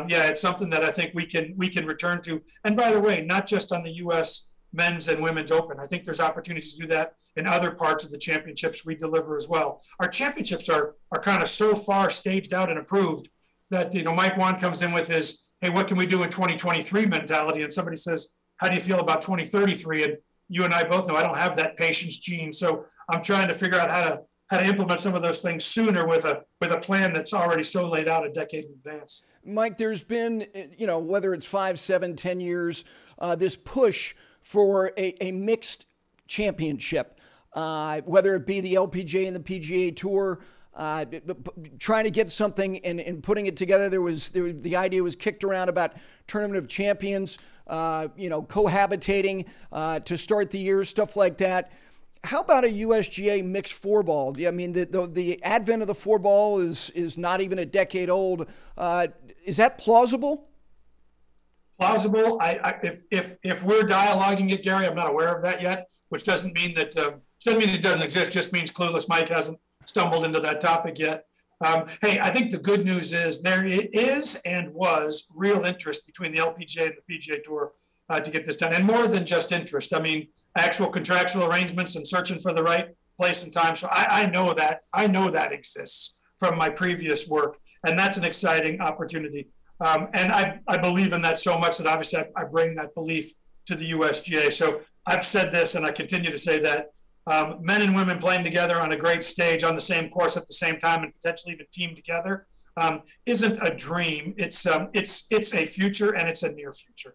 yeah, it's something that I think we can return to. And by the way, not just on the U.S. Men's and Women's Open. I think there's opportunities to do that in other parts of the championships we deliver as well. Our championships are kind of so far staged out and approved that, you know, Mike Whan comes in with his, hey, what can we do in 2023 mentality? And somebody says, how do you feel about 2033? And you and I both know I don't have that patience gene. So I'm trying to figure out how to implement some of those things sooner with a plan that's already so laid out a decade in advance. Mike, there's been, you know, whether it's 5, 7, 10 years, this push for a mixed championship, whether it be the LPGA and the PGA Tour, trying to get something and putting it together. The idea was kicked around about Tournament of Champions, you know, cohabitating to start the year, stuff like that. How about a USGA mixed four ball? I mean, the advent of the four ball is not even a decade old. Is that plausible? Plausible. If we're dialoguing it, Gary, I'm not aware of that yet, which doesn't mean that it doesn't exist. Just means Clueless Mike hasn't stumbled into that topic yet. Hey, I think the good news is there is and was real interest between the LPGA and the PGA Tour to get this done, and more than just interest. I mean, actual contractual arrangements and searching for the right place and time. So I know that exists from my previous work, and that's an exciting opportunity. And I believe in that so much that obviously I bring that belief to the USGA. So I've said this, and I continue to say that men and women playing together on a great stage on the same course at the same time and potentially even team together isn't a dream. It's a future, and it's a near future.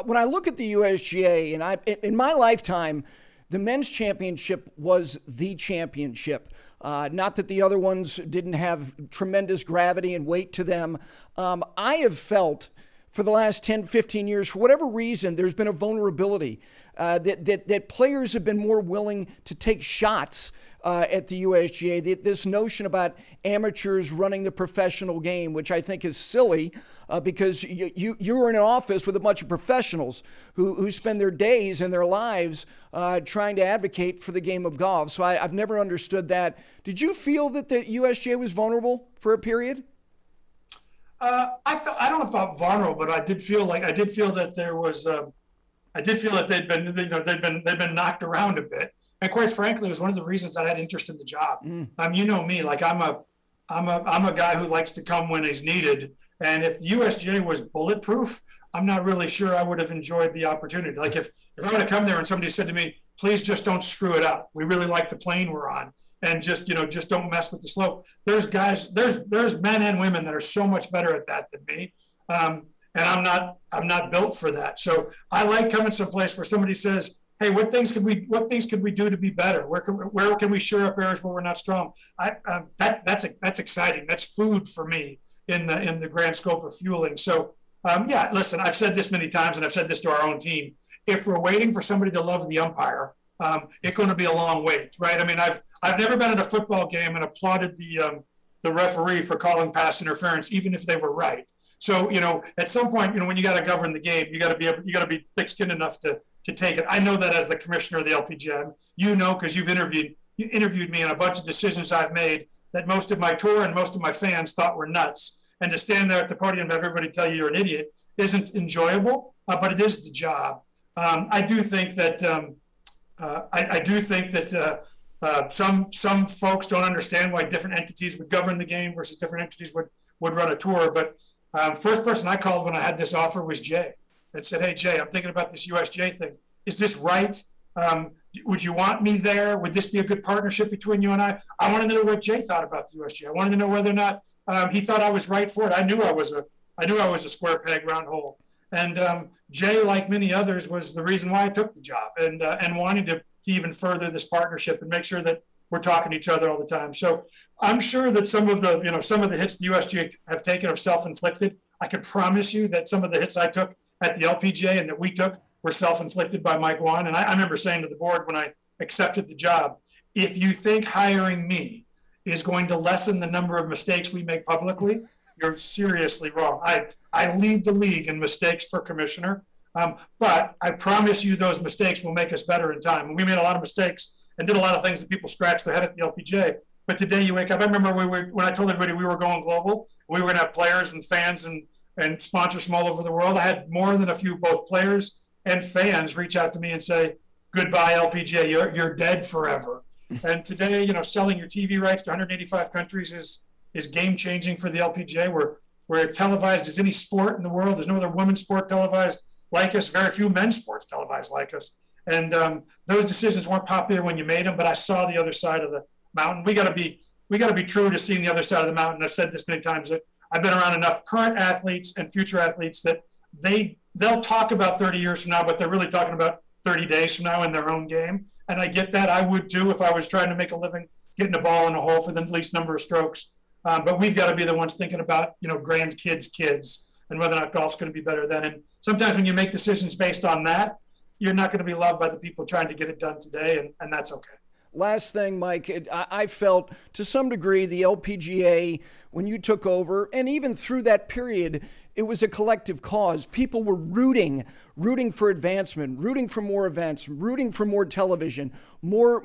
When I look at the USGA, and in my lifetime, the men's championship was the championship. Not that the other ones didn't have tremendous gravity and weight to them. I have felt for the last 10, 15 years, for whatever reason, there's been a vulnerability that players have been more willing to take shots at the USGA. This notion about amateurs running the professional game, which I think is silly because you're in an office with a bunch of professionals who spend their days and their lives trying to advocate for the game of golf. So I've never understood that. Did you feel that the USGA was vulnerable for a period? I don't know about vulnerable, but I did feel that there was. I did feel that they'd been knocked around a bit, and quite frankly, it was one of the reasons I had interest in the job. You know me, like I'm a guy who likes to come when he's needed, and if the USGA was bulletproof, I'm not really sure I would have enjoyed the opportunity. Like if I would have come there and somebody said to me, "Please just don't screw it up. We really like the plane we're on." And just don't mess with the slope. There's men and women that are so much better at that than me, and I'm not built for that. So I like coming someplace where somebody says, "Hey, what things could we do to be better? Where can we shore up areas where we're not strong?" That's exciting. That's food for me in the grand scope of fueling. So yeah, listen, I've said this many times, and I've said this to our own team. If we're waiting for somebody to love the umpire, it's going to be a long wait, right? I mean, I've never been at a football game and applauded the referee for calling pass interference, even if they were right. So, at some point, when you got to govern the game, you got to be thick-skinned enough to take it. I know that as the commissioner of the LPGA, because you've interviewed me on a bunch of decisions I've made that most of my tour and most of my fans thought were nuts. And to stand there at the podium and have everybody tell you you're an idiot isn't enjoyable, but it is the job. I do think that some folks don't understand why different entities would govern the game versus different entities would run a tour. But first person I called when I had this offer was Jay, and said, "Hey Jay, I'm thinking about this USGA thing. Is this right? Would you want me there? Would this be a good partnership between you and I?" I wanted to know what Jay thought about the USGA. I wanted to know whether or not he thought I was right for it. I knew I was a square peg, round hole. And Jay, like many others, was the reason why I took the job and wanted to even further this partnership and make sure that we're talking to each other all the time. So I'm sure that some of the hits the USGA have taken are self-inflicted. I can promise you that some of the hits I took at the LPGA and that we took were self-inflicted by Mike Whan. And I remember saying to the board when I accepted the job, if you think hiring me is going to lessen the number of mistakes we make publicly, you're seriously wrong. I lead the league in mistakes per commissioner, but I promise you those mistakes will make us better in time. And we made a lot of mistakes and did a lot of things that people scratched their head at the LPGA. But today you wake up, I remember when I told everybody we were going global, we were going to have players and fans and sponsors from all over the world. I had more than a few, both players and fans, reach out to me and say, goodbye LPGA, you're dead forever. And today, selling your TV rights to 185 countries is game changing for the LPGA. We're televised as any sport in the world. There's no other women's sport televised like us. Very few men's sports televised like us. And those decisions weren't popular when you made them, but I saw the other side of the mountain. We got to be true to seeing the other side of the mountain. I've said this many times that I've been around enough current athletes and future athletes that they'll talk about 30 years from now, but they're really talking about 30 days from now in their own game. And I get that. I would too if I was trying to make a living getting a ball in a hole for the least number of strokes. But we've got to be the ones thinking about, grandkids' kids and whether or not golf's going to be better then. And sometimes when you make decisions based on that, you're not going to be loved by the people trying to get it done today, and that's okay. Last thing, Mike, I felt to some degree the LPGA, when you took over, and even through that period, it was a collective cause. People were rooting for advancement, rooting for more events, rooting for more television, more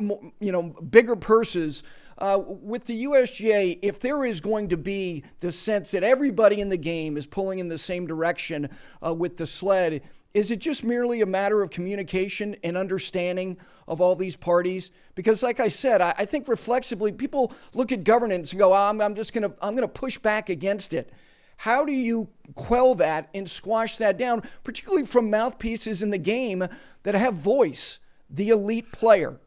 bigger purses. With the USGA, if there is going to be the sense that everybody in the game is pulling in the same direction with the sled, is it just merely a matter of communication and understanding of all these parties? Because like I said, I think reflexively, people look at governance and go, I'm going to push back against it. How do you quell that and squash that down, particularly from mouthpieces in the game that have voice, the elite player?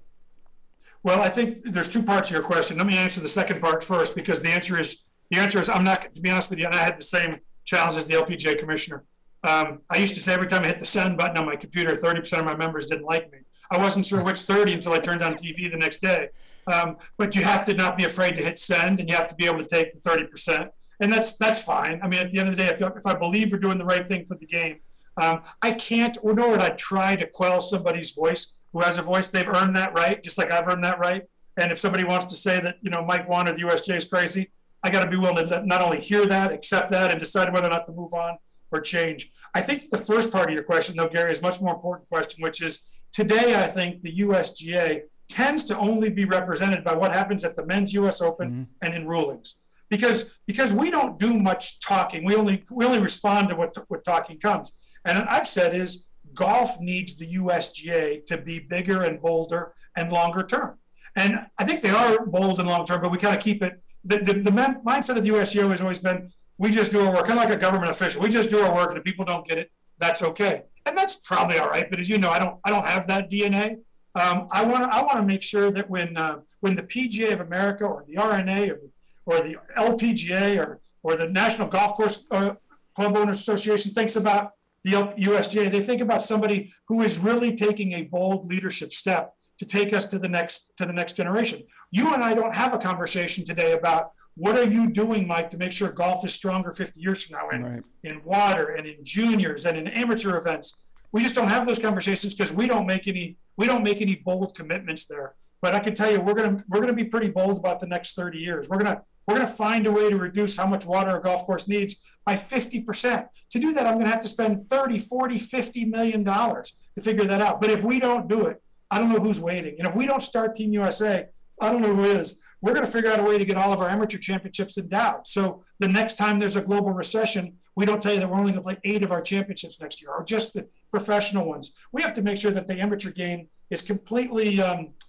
Well, I think there's two parts of your question. Let me answer the second part first, because the answer is I'm not, to be honest with you, and I had the same challenge as the LPGA commissioner. I used to say every time I hit the send button on my computer, 30% of my members didn't like me. I wasn't sure which 30 until I turned on TV the next day. But you have to not be afraid to hit send, and you have to be able to take the 30%. And that's fine. I mean, at the end of the day, if I believe we're doing the right thing for the game, I can't, or nor would I try to quell somebody's voice who has a voice. They've earned that right, just like I've earned that right. And if somebody wants to say that, Mike Whan or the USGA is crazy, I got to be willing to not only hear that, accept that, and decide whether or not to move on or change. I think the first part of your question, though, Gary, is a much more important question, which is today I think the USGA tends to only be represented by what happens at the men's US Open and in rulings. Because we don't do much talking. We only respond to what talking comes. And I've said is golf needs the USGA to be bigger and bolder and longer term. And I think they are bold and long term, but we kind of keep it. The mindset of the USGA has always been, we just do our work, kind of like a government official. We just do our work, and if people don't get it, that's okay. And that's probably all right. But as you know, I don't have that DNA. I want to make sure that when the PGA of America or the RNA or the LPGA or the National Golf Course Club Owners Association thinks about the USGA, they think about somebody who is really taking a bold leadership step to take us to the next generation. You and I don't have a conversation today about what are you doing, Mike, to make sure golf is stronger 50 years from now in water and in juniors and in amateur events. We just don't have those conversations because we don't make any bold commitments there. But I can tell you, we're gonna be pretty bold about the next 30 years. We're gonna find a way to reduce how much water a golf course needs by 50%. To do that, I'm gonna have to spend 30, 40, 50 million dollars to figure that out. But if we don't do it, I don't know who's waiting. And if we don't start Team USA, I don't know who is. We're going to figure out a way to get all of our amateur championships endowed. So the next time there's a global recession, we don't tell you that we're only going to play 8 of our championships next year, or just the professional ones. We have to make sure that the amateur game is completely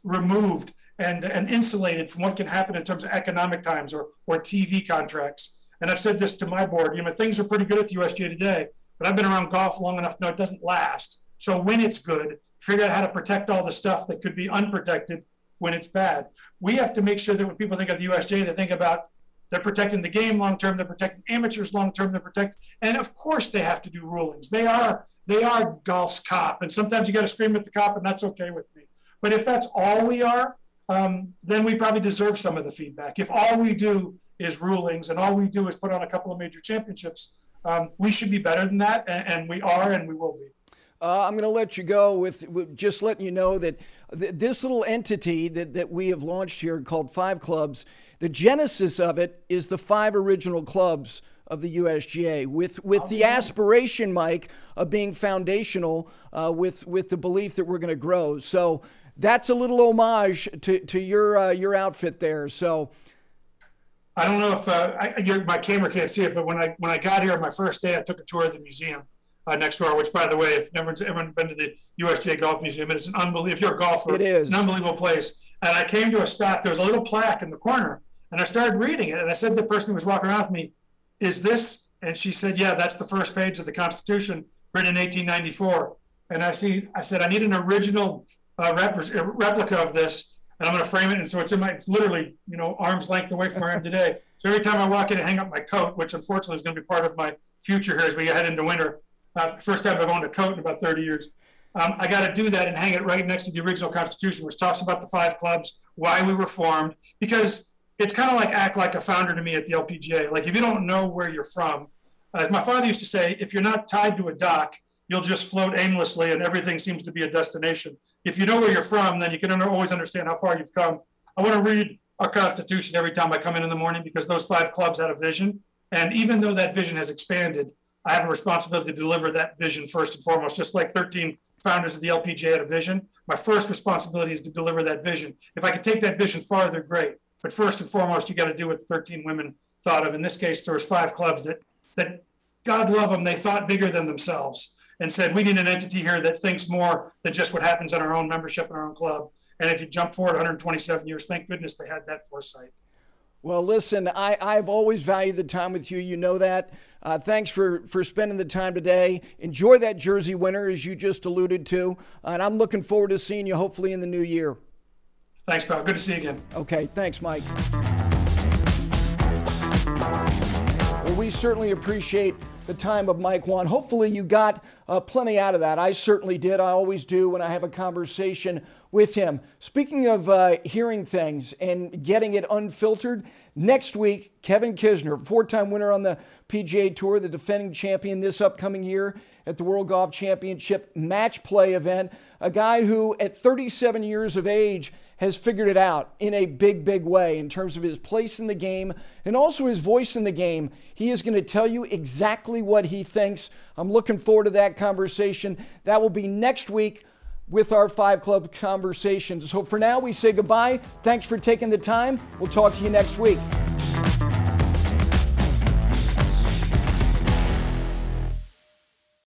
removed and insulated from what can happen in terms of economic times or TV contracts. And I've said this to my board, things are pretty good at the USGA today, but I've been around golf long enough to know it doesn't last. So when it's good, figure out how to protect all the stuff that could be unprotected when it's bad. We have to make sure that when people think of the USGA, they think about they're protecting the game long term, they're protecting amateurs long term, and of course they have to do rulings. They are golf's cop, and sometimes you got to scream at the cop, and that's okay with me. But if that's all we are, then we probably deserve some of the feedback. If all we do is rulings and all we do is put on a couple of major championships, we should be better than that, and we are, and we will be. I'm going to let you go with just letting you know that this little entity that we have launched here called Five Clubs, the genesis of it is the 5 original clubs of the USGA with the aspiration, Mike, of being foundational with the belief that we're going to grow. So that's a little homage to your outfit there. So I don't know if my camera can't see it, but when I got here on my first day, I took a tour of the museum next door, which, by the way, if everyone's been to the USGA Golf Museum, it's an unbelievable, if you're a golfer, it's an unbelievable place. And I came to a stop. There was a little plaque in the corner, and I started reading it. And I said to the person who was walking around with me, "Is this?" And she said, "Yeah, that's the first page of the Constitution, written in 1894. And I said, "I need an original replica of this, and I'm going to frame it." And so it's literally, arm's length away from where I am today. So every time I walk in and hang up my coat, which unfortunately is going to be part of my future here as we head into winter, first time I've owned a coat in about 30 years. I got to do that and hang it right next to the original Constitution, which talks about the 5 clubs, why we were formed, because it's kind of like act like a founder to me at the LPGA. Like, if you don't know where you're from, as my father used to say, if you're not tied to a dock, you'll just float aimlessly and everything seems to be a destination. If you know where you're from, then you can always understand how far you've come. I want to read our Constitution every time I come in the morning, because those 5 clubs had a vision. And even though that vision has expanded, I have a responsibility to deliver that vision first and foremost. Just like 13 founders of the LPGA had a vision, my first responsibility is to deliver that vision. If I could take that vision farther, great. But first and foremost, you got to do what the 13 women thought of. In this case, there was 5 clubs that God love them, they thought bigger than themselves and said, we need an entity here that thinks more than just what happens in our own membership in our own club. And if you jump forward 127 years, thank goodness they had that foresight. Well, listen, I've always valued the time with you. You know that. Thanks for spending the time today. Enjoy that Jersey winter, as you just alluded to. And I'm looking forward to seeing you hopefully in the new year. Thanks, pal. Good to see you again. Okay. Thanks, Mike. Well, we certainly appreciate the time of Mike Whan. Hopefully you got plenty out of that. I certainly did. I always do when I have a conversation with him. Speaking of hearing things and getting it unfiltered, next week, Kevin Kisner, 4-time winner on the PGA Tour, the defending champion this upcoming year at the World Golf Championship match play event, a guy who at 37 years of age has figured it out in a big, big way in terms of his place in the game and also his voice in the game. He is going to tell you exactly what he thinks. I'm looking forward to that conversation. That will be next week with our 5 Club conversations. So for now, we say goodbye. Thanks for taking the time. We'll talk to you next week.